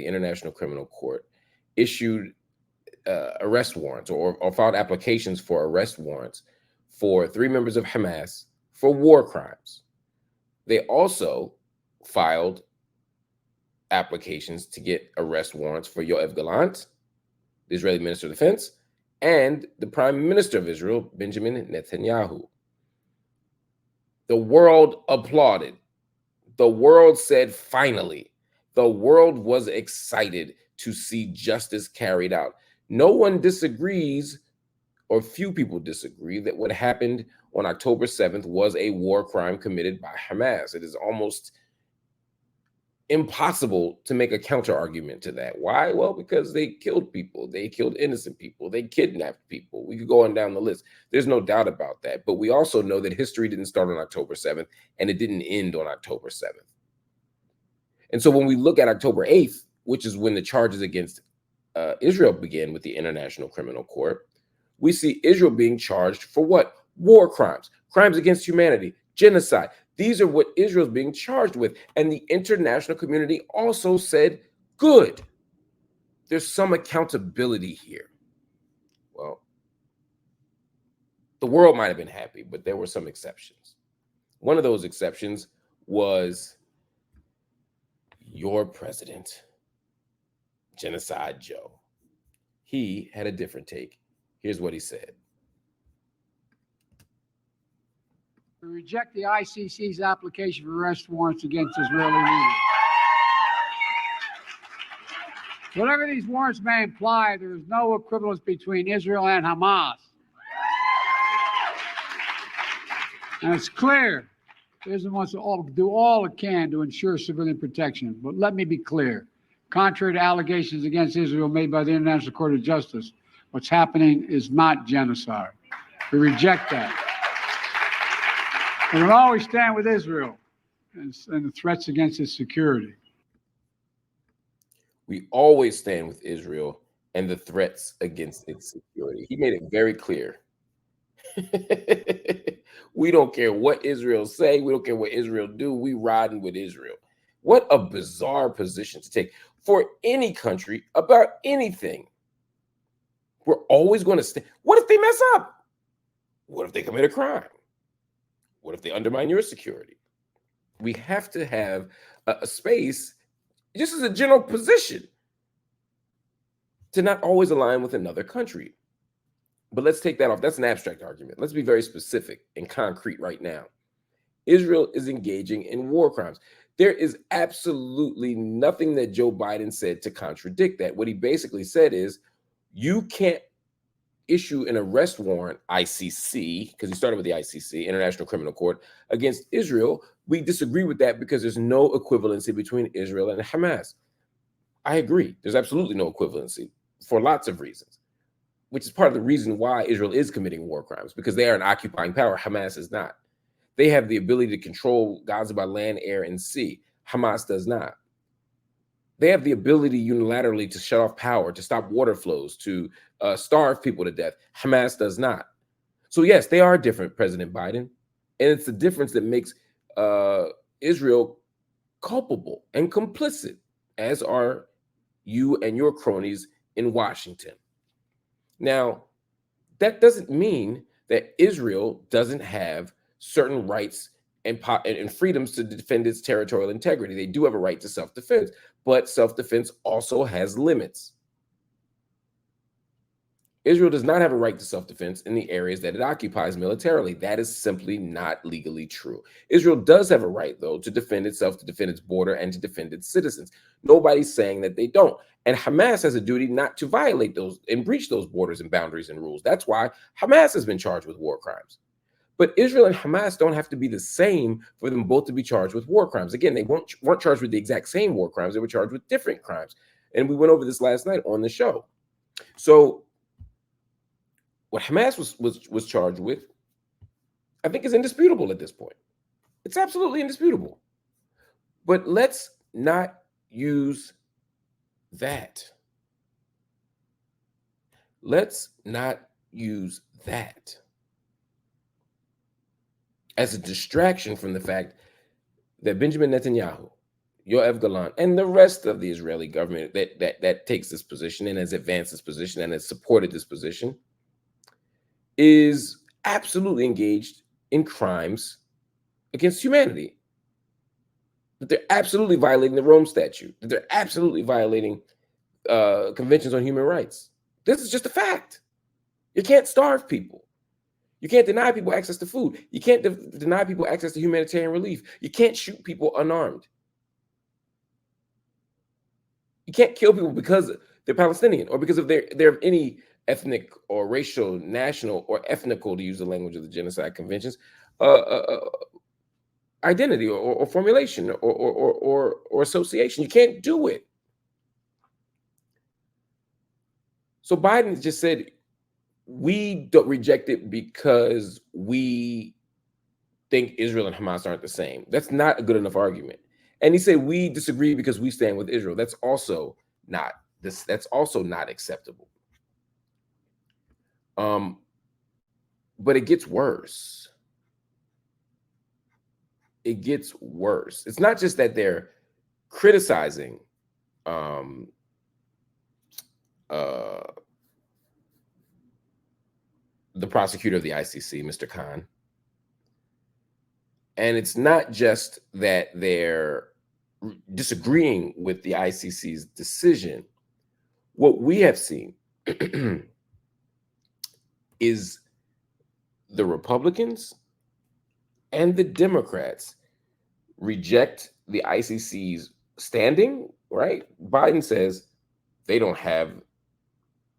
the International Criminal Court issued arrest warrants or filed applications for arrest warrants for 3 members of Hamas for war crimes. They also filed applications to get arrest warrants for Yoav Galant, the Israeli Minister of Defense, and the Prime Minister of Israel, Benjamin Netanyahu. The world applauded. The world said, finally. The world was excited to see justice carried out. No one disagrees, or few people disagree, that what happened on October 7th was a war crime committed by Hamas. It is almost impossible to make a counter argument to that. Why? Well, because they killed people. They killed innocent people. They kidnapped people. We could go on down the list. There's no doubt about that. But we also know that history didn't start on October 7th, and it didn't end on October 7th. And so when we look at October 8th, which is when the charges against Israel began with the International Criminal Court, we see Israel being charged for what? War crimes, crimes against humanity, genocide. These are what Israel's being charged with. And the international community also said, good, there's some accountability here. Well, the world might have been happy, but there were some exceptions. One of those exceptions was your president, Genocide Joe. He had a different take. Here's what he said. We reject the ICC's application for arrest warrants against Israeli leaders. Whatever these warrants may imply, there is no equivalence between Israel and Hamas. And it's clear Israel wants to do all it can to ensure civilian protection. But let me be clear. Contrary to allegations against Israel made by the International Court of Justice, what's happening is not genocide. We reject that. We will always stand with Israel and the threats against its security. We always stand with Israel and the threats against its security. He made it very clear. We don't care what Israel say. We don't care what Israel do. We riding with Israel. What a bizarre position to take for any country about anything. We're always going to stand. What if they mess up? What if they commit a crime? What if they undermine your security? We have to have a space, just as a general position, to not always align with another country. But let's take that off. That's an abstract argument. Let's be very specific and concrete right now. Israel is engaging in war crimes. There is absolutely nothing that Joe Biden said to contradict that. What he basically said is, you can't issue an arrest warrant, ICC, because he started with the ICC, International Criminal Court, against Israel. We disagree with that because there's no equivalency between Israel and Hamas. I agree. There's absolutely no equivalency for lots of reasons, which is part of the reason why Israel is committing war crimes, because they are an occupying power. Hamas is not. They have the ability to control Gaza by land, air, and sea. Hamas does not. They have the ability unilaterally to shut off power, to stop water flows, to starve people to death. Hamas does not. So yes, they are different, President Biden. And it's the difference that makes Israel culpable and complicit, as are you and your cronies in Washington. Now, that doesn't mean that Israel doesn't have certain rights and freedoms to defend its territorial integrity. They do have a right to self-defense, but self-defense also has limits. Israel does not have a right to self-defense in the areas that it occupies militarily. That is simply not legally true. Israel does have a right, though, to defend itself, to defend its border, and to defend its citizens. Nobody's saying that they don't. And Hamas has a duty not to violate those and breach those borders and boundaries and rules. That's why Hamas has been charged with war crimes. But Israel and Hamas don't have to be the same for them both to be charged with war crimes. Again, they weren't charged with the exact same war crimes. They were charged with different crimes. And we went over this last night on the show. So what Hamas was charged with, I think, is indisputable at this point. It's absolutely indisputable. But let's not use that. Let's not use that as a distraction from the fact that Benjamin Netanyahu, Yoav Galant, and the rest of the Israeli government that takes this position and has advanced this position and has supported this position is absolutely engaged in crimes against humanity. That they're absolutely violating the Rome Statute. That they're absolutely violating conventions on human rights. This is just a fact. You can't starve people. You can't deny people access to food. You can't deny people access to humanitarian relief. You can't shoot people unarmed. You can't kill people because they're Palestinian or because of they're of any ethnic or racial, national, or ethnical, to use the language of the Genocide Conventions, identity or formulation or association. You can't do it. So Biden just said, we don't reject it because we think Israel and Hamas aren't the same. That's not a good enough argument. And he said, we disagree because we stand with Israel. That's also not this. That's also not acceptable. But it gets worse. It gets worse. It's not just that they're criticizing the prosecutor of the ICC, Mr. Khan. And it's not just that they're disagreeing with the ICC's decision. What we have seen is the Republicans and the Democrats reject the ICC's standing, right? Biden says they don't have,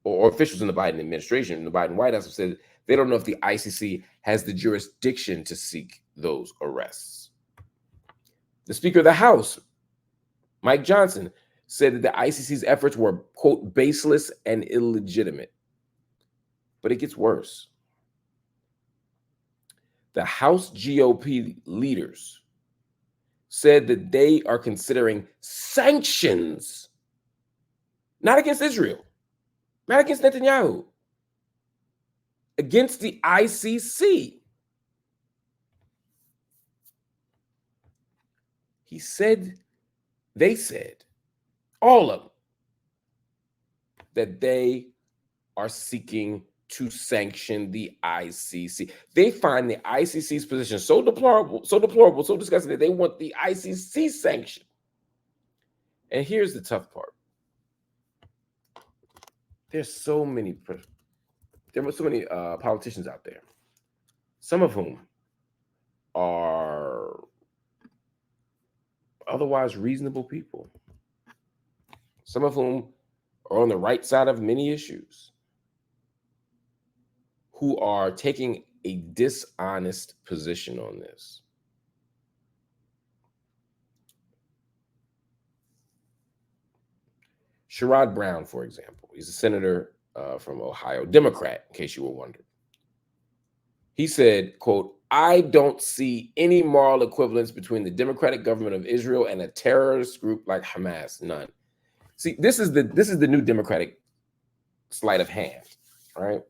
or officials in the Biden administration, in the Biden White House have said they don't know if the ICC has the jurisdiction to seek those arrests. The Speaker of the House, Mike Johnson, said that the ICC's efforts were, quote, baseless and illegitimate. But it gets worse. The House GOP leaders said that they are considering sanctions, not against Israel, not against Netanyahu, against the ICC. They said, all of them, that they are seeking to sanction the ICC. They find the ICC's position so deplorable, so disgusting that they want the ICC sanctioned. And here's the tough part. There were so many politicians out there, some of whom are otherwise reasonable people, some of whom are on the right side of many issues, who are taking a dishonest position on this. Sherrod Brown, for example, he's a senator from Ohio, Democrat, in case you were wondering. He said, quote, I don't see any moral equivalence between the democratic government of Israel and a terrorist group like Hamas. None. See, this is the new Democratic sleight of hand, right?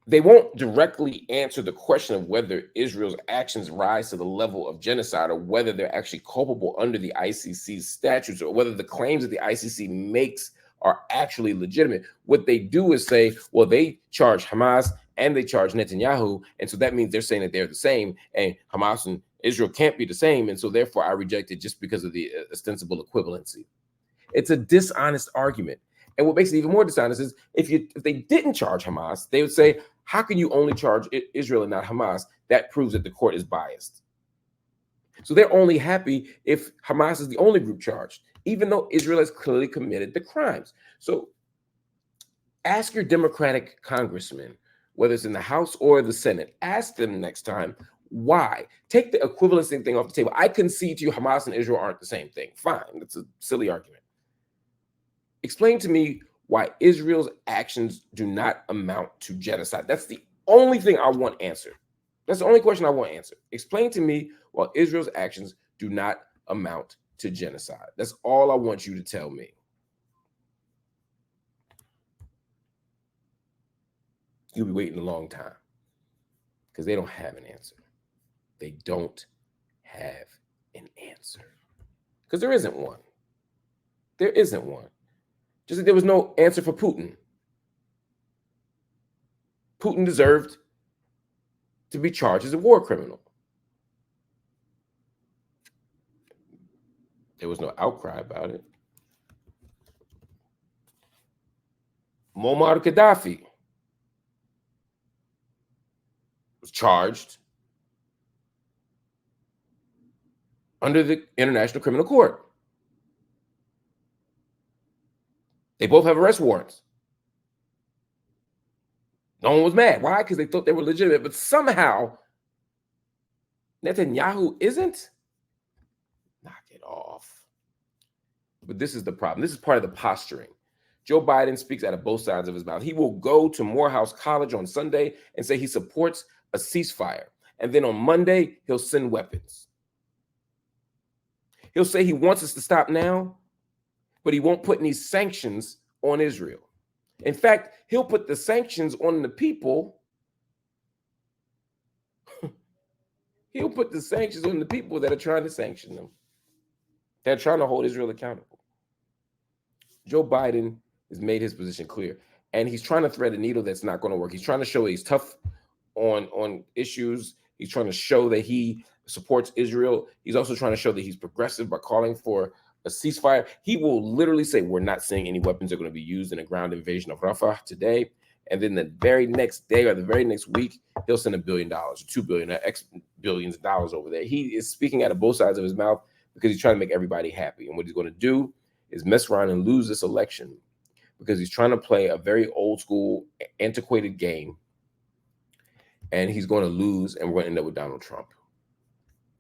They won't directly answer the question of whether Israel's actions rise to the level of genocide or whether they're actually culpable under the ICC's statutes or whether the claims that the ICC makes are actually legitimate. What they do is say, well, they charge Hamas and they charge Netanyahu, and so that means they're saying that they're the same, and Hamas and Israel can't be the same, and so therefore I reject it just because of the ostensible equivalency. It's a dishonest argument. And what makes it even more dishonest is if they didn't charge Hamas, they would say, how can you only charge Israel and not Hamas? That proves that the court is biased. So they're only happy if Hamas is the only group charged, even though Israel has clearly committed the crimes. So ask your Democratic congressmen, whether it's in the House or the Senate, ask them next time why. Take the equivalency thing off the table. I concede to you Hamas and Israel aren't the same thing. Fine, that's a silly argument. Explain to me why Israel's actions do not amount to genocide. That's the only thing I want answered. That's the only question I want answered. Explain to me why Israel's actions do not amount to genocide. That's all I want you to tell me. You'll be waiting a long time because they don't have an answer. They don't have an answer. Because there isn't one. There isn't one. Just like there was no answer for Putin. Putin deserved to be charged as a war criminal. There was no outcry about it. Muammar Gaddafi was charged under the International Criminal Court. They both have arrest warrants. No one was mad. Why? Because they thought they were legitimate. But somehow, Netanyahu isn't. Knock it off. But this is the problem. This is part of the posturing. Joe Biden speaks out of both sides of his mouth. He will go to Morehouse College on Sunday and say he supports a ceasefire. And then on Monday, he'll send weapons. He'll say he wants us to stop now, but he won't put any sanctions on Israel. In fact, he'll put the sanctions on the people. He'll put the sanctions on the people that are trying to sanction them. They're trying to hold Israel accountable. Joe Biden has made his position clear, and he's trying to thread a needle that's not going to work. He's trying to show he's tough on issues. He's trying to show that he supports Israel. He's also trying to show that he's progressive by calling for a ceasefire. He will literally say, we're not saying any weapons are going to be used in a ground invasion of Rafah today. And then the very next day or the very next week, he'll send $1 billion or $2 billion, X billions of dollars over there. He is speaking out of both sides of his mouth because he's trying to make everybody happy. And what he's going to do is mess around and lose this election because he's trying to play a very old school, antiquated game. And he's going to lose, and we're going to end up with Donald Trump.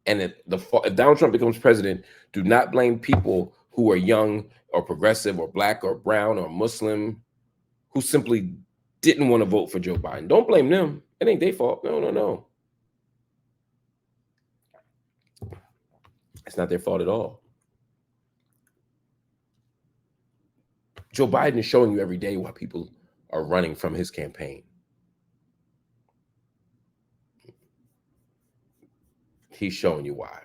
And if Donald Trump becomes president, do not blame people who are young or progressive or black or brown or Muslim who simply didn't want to vote for Joe Biden. Don't blame them. It ain't their fault. No. It's not their fault at all. Joe Biden is showing you every day why people are running from his campaign. He's showing you why.